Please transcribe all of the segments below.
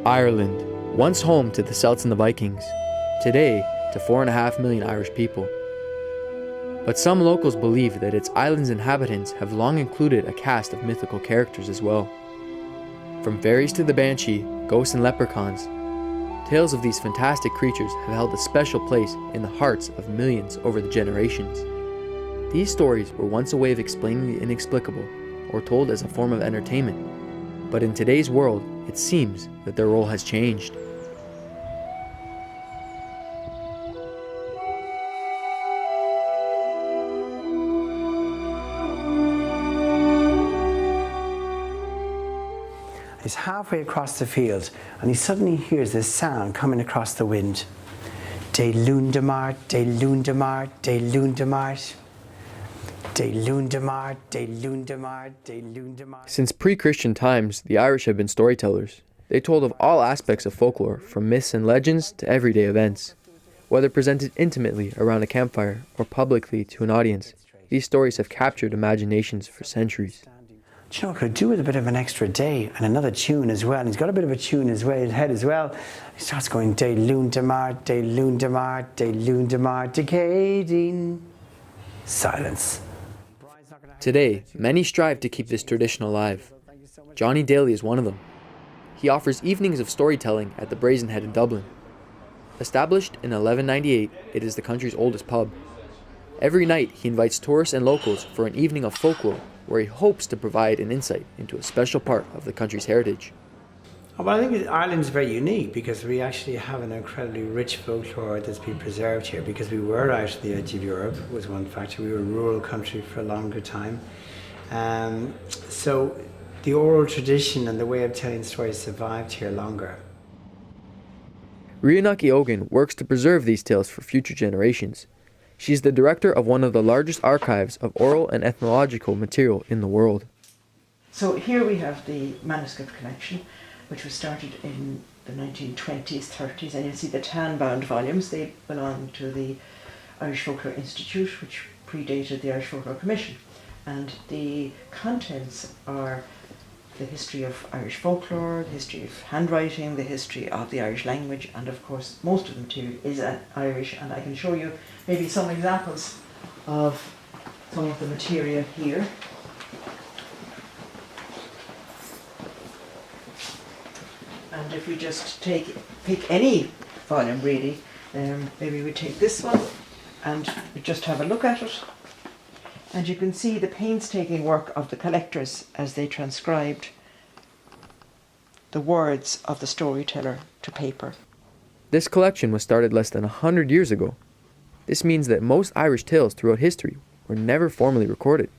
Ireland, once home to the Celts and the Vikings, today to 4.5 million Irish people. But some locals believe that its island's inhabitants have long included a cast of mythical characters as well. From fairies to the banshee, ghosts and leprechauns, tales of these fantastic creatures have held a special place in the hearts of millions over the generations. These stories were once a way of explaining the inexplicable, or told as a form of entertainment. But in today's world, it seems that their role has changed. He's halfway across the field and he suddenly hears this sound coming across the wind. De Lundemart, de Lundemart, de Lundemart. De Lundemart, de Lundemart, de Lundemart. Since pre-Christian times, the Irish have been storytellers. They told of all aspects of folklore, from myths and legends to everyday events. Whether presented intimately around a campfire or publicly to an audience, these stories have captured imaginations for centuries. Do you know what could do with a bit of an extra day and another tune as well? And he's got a bit of a tune in his head as well. He starts going, De Lundemart, de Lundemart, de Lundemart, decading. Silence. Today, many strive to keep this tradition alive. Johnny Daly is one of them. He offers evenings of storytelling at the Brazen Head in Dublin. Established in 1198, it is the country's oldest pub. Every night, he invites tourists and locals for an evening of folklore, where he hopes to provide an insight into a special part of the country's heritage. Well, I think Ireland's very unique because we actually have an incredibly rich folklore that's been preserved here because we were out at the edge of Europe, was one factor. We were a rural country for a longer time. So the oral tradition and the way of telling stories survived here longer. Rianaki Ogan works to preserve these tales for future generations. She is the director of one of the largest archives of oral and ethnological material in the world. So here we have the manuscript collection, which was started in the 1920s, 30s, and you'll see the tan-bound volumes. They belong to the Irish Folklore Institute, which predated the Irish Folklore Commission. And the contents are the history of Irish folklore, the history of handwriting, the history of the Irish language, and of course most of the material is Irish, and I can show you maybe some examples of some of the material here. And if we just pick any volume really, maybe we take this one and we just have a look at it. And you can see the painstaking work of the collectors as they transcribed the words of the storyteller to paper. This collection was started less than 100 years ago. This means that most Irish tales throughout history were never formally recorded.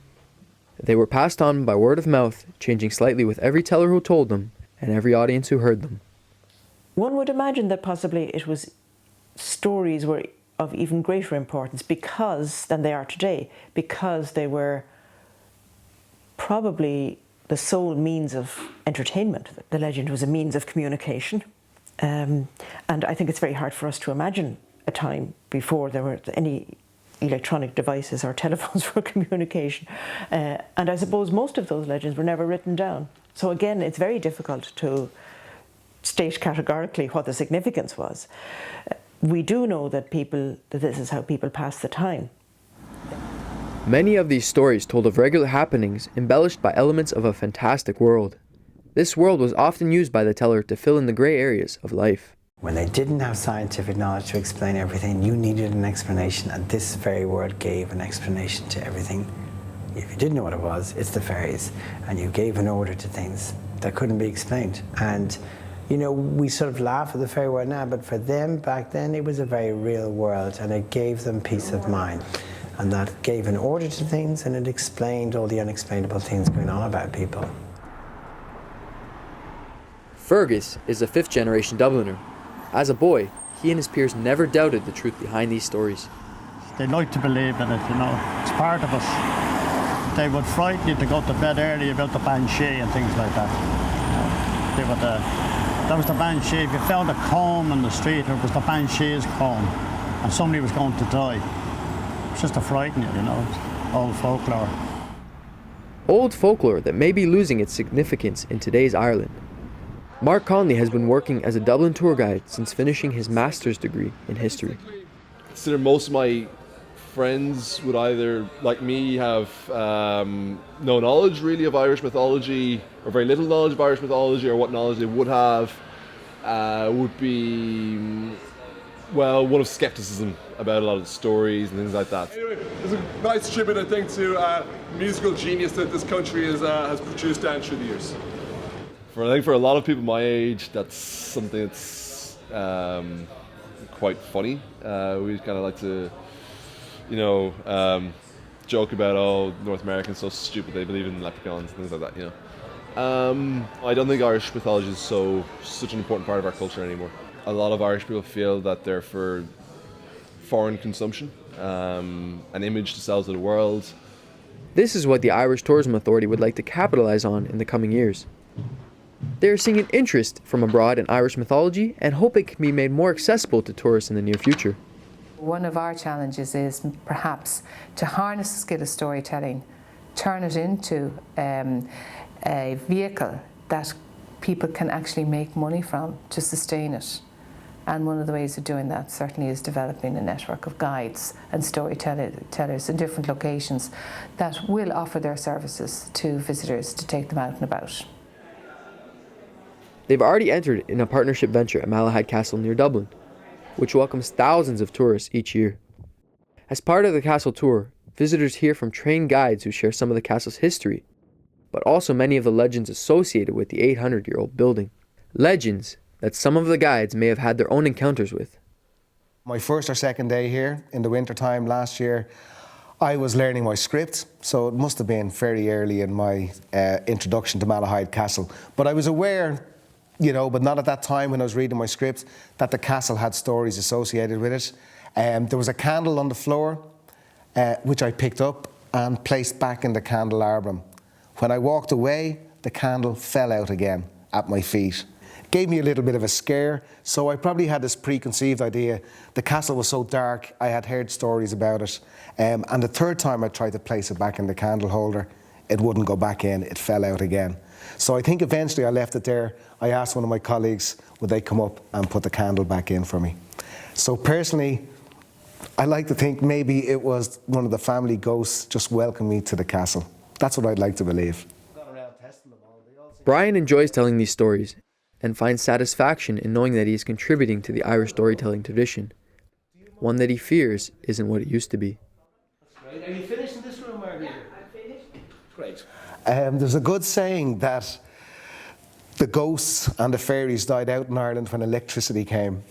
They were passed on by word of mouth, changing slightly with every teller who told them and every audience who heard them. One would imagine that possibly stories were of even greater importance than they are today, because they were probably the sole means of entertainment. The legend was a means of communication, and I think it's very hard for us to imagine a time before there were any electronic devices or telephones for communication, and I suppose most of those legends were never written down. So again, it's very difficult to state categorically what the significance was. We do know that this is how people pass the time. Many of these stories told of regular happenings embellished by elements of a fantastic world. This world was often used by the teller to fill in the grey areas of life. When they didn't have scientific knowledge to explain everything, you needed an explanation, and this very word gave an explanation to everything. If you didn't know what it was, it's the fairies, and you gave an order to things that couldn't be explained. And you know, we sort of laugh at the fairy word now, but for them back then it was a very real world, and it gave them peace of mind. And that gave an order to things, and it explained all the unexplainable things going on about people. Fergus is a fifth-generation Dubliner. As a boy, he and his peers never doubted the truth behind these stories. They like to believe in it, you know, it's part of us. They would frighten you to go to bed early about the banshee and things like that. They would, that was the banshee. If you found a comb in the street, it was the banshee's comb, and somebody was going to die. It's just to frighten you, you know, old folklore. Old folklore that may be losing its significance in today's Ireland. Mark Conley has been working as a Dublin tour guide since finishing his master's degree in history. I consider most of my friends would either, like me, have no knowledge really of Irish mythology, or very little knowledge of Irish mythology, or what knowledge they would have would be, well, one of skepticism about a lot of the stories and things like that. Anyway, it's a nice tribute, I think, to musical genius that this country has produced down through the years. I think for a lot of people my age, that's something that's quite funny. We kind of like to, joke about, oh, North Americans so stupid, they believe in leprechauns and things like that, I don't think Irish mythology is such an important part of our culture anymore. A lot of Irish people feel that they're for foreign consumption, an image to sell to the world. This is what the Irish Tourism Authority would like to capitalize on in the coming years. They are seeing an interest from abroad in Irish mythology and hope it can be made more accessible to tourists in the near future. One of our challenges is perhaps to harness the skill of storytelling, turn it into a vehicle that people can actually make money from to sustain it. And one of the ways of doing that certainly is developing a network of guides and storytellers in different locations that will offer their services to visitors to take them out and about. They've already entered in a partnership venture at Malahide Castle near Dublin, which welcomes thousands of tourists each year. As part of the castle tour, visitors hear from trained guides who share some of the castle's history, but also many of the legends associated with the 800-year-old building. Legends that some of the guides may have had their own encounters with. My first or second day here in the winter time last year, I was learning my script, so it must have been very early in my introduction to Malahide Castle. But I was aware, but not at that time when I was reading my script, that the castle had stories associated with it. There was a candle on the floor, which I picked up and placed back in the candelabrum. When I walked away, the candle fell out again at my feet. It gave me a little bit of a scare, so I probably had this preconceived idea. The castle was so dark, I had heard stories about it. And the third time I tried to place it back in the candle holder, it wouldn't go back in, it fell out again. So I think eventually I left it there. I asked one of my colleagues, would they come up and put the candle back in for me? So personally, I like to think maybe it was one of the family ghosts just welcoming me to the castle. That's what I'd like to believe. Brian enjoys telling these stories and finds satisfaction in knowing that he is contributing to the Irish storytelling tradition, one that he fears isn't what it used to be. Are you finished in this room, Margaret? I'm finished. Great. There's a good saying that the ghosts and the fairies died out in Ireland when electricity came.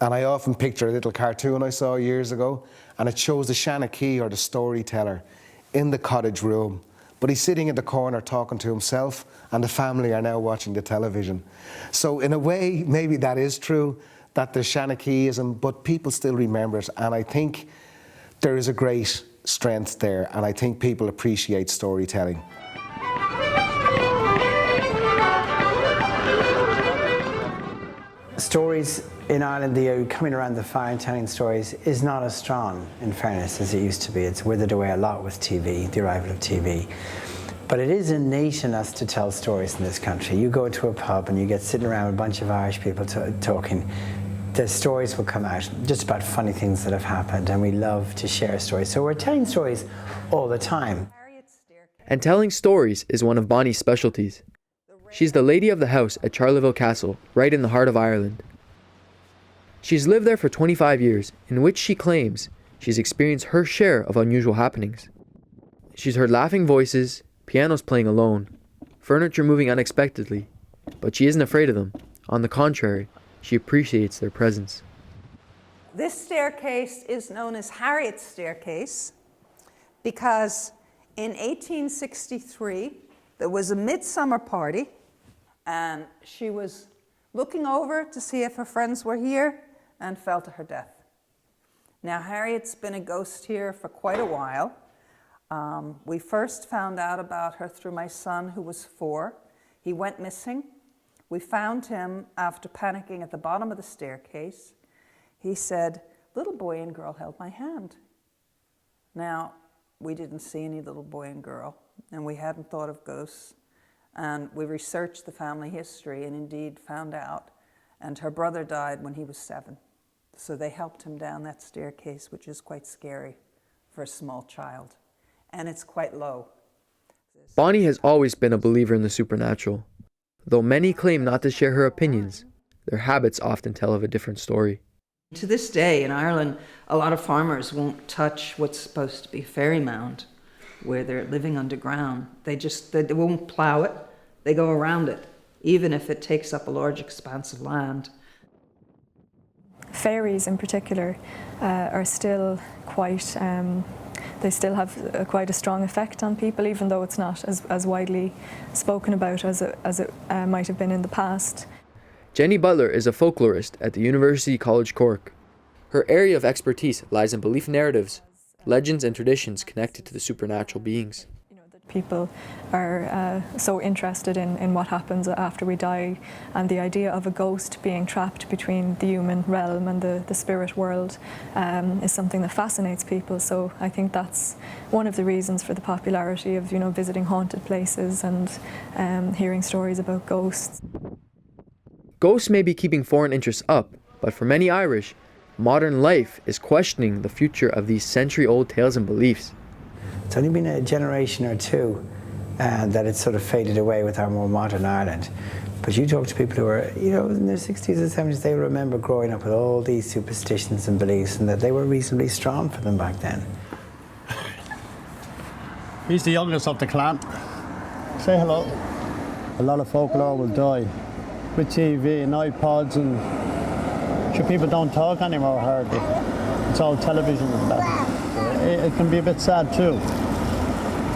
And I often picture a little cartoon I saw years ago, and it shows the Shanachie, or the storyteller, in the cottage room. But he's sitting in the corner talking to himself, and the family are now watching the television. So in a way, maybe that is true, that there's Shanachieism, but people still remember it. And I think there is a great strength there, and I think people appreciate storytelling. Stories in Ireland, the coming around the fire and telling stories is not as strong, in fairness, as it used to be. It's withered away a lot with TV, the arrival of TV. But it is innate in us to tell stories in this country. You go to a pub and you get sitting around with a bunch of Irish people talking. The stories will come out just about funny things that have happened, and we love to share stories. So we're telling stories all the time. And telling stories is one of Bonnie's specialties. She's the lady of the house at Charleville Castle, right in the heart of Ireland. She's lived there for 25 years, in which she claims she's experienced her share of unusual happenings. She's heard laughing voices, pianos playing alone, furniture moving unexpectedly, but she isn't afraid of them. On the contrary, she appreciates their presence. This staircase is known as Harriet's staircase because in 1863 there was a midsummer party, and she was looking over to see if her friends were here and fell to her death. Now, Harriet's been a ghost here for quite a while. We first found out about her through my son, who was 4. He went missing. We found him after panicking at the bottom of the staircase. He said, "Little boy and girl held my hand." Now, we didn't see any little boy and girl, and we hadn't thought of ghosts. And we researched the family history and indeed found out. And her brother died when he was 7. So they helped him down that staircase, which is quite scary for a small child. And it's quite low. Bonnie has always been a believer in the supernatural. Though many claim not to share her opinions, their habits often tell of a different story. To this day in Ireland, a lot of farmers won't touch what's supposed to be a fairy mound, where they're living underground. They won't plow it, they go around it, even if it takes up a large expanse of land. Fairies in particular are still quite, they still have quite a strong effect on people, even though it's not as widely spoken about as it might have been in the past. Jenny Butler is a folklorist at the University College Cork. Her area of expertise lies in belief narratives, legends and traditions connected to the supernatural beings. People are so interested in what happens after we die, and the idea of a ghost being trapped between the human realm and the spirit world is something that fascinates people. So I think that's one of the reasons for the popularity of visiting haunted places and hearing stories about ghosts. Ghosts may be keeping foreign interests up, but for many Irish, modern life is questioning the future of these century-old tales and beliefs. It's only been a generation or two that it's sort of faded away with our more modern Ireland. But you talk to people who are, in their 60s and 70s, they remember growing up with all these superstitions and beliefs, and that they were reasonably strong for them back then. He's the youngest of the clan. Say hello. A lot of folklore will die with TV and iPods, and sure, people don't talk anymore hardly. It's all television and that. It can be a bit sad too,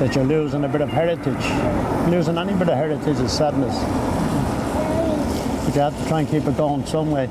that you're losing a bit of heritage. Losing any bit of heritage is sadness. But you have to try and keep it going some way.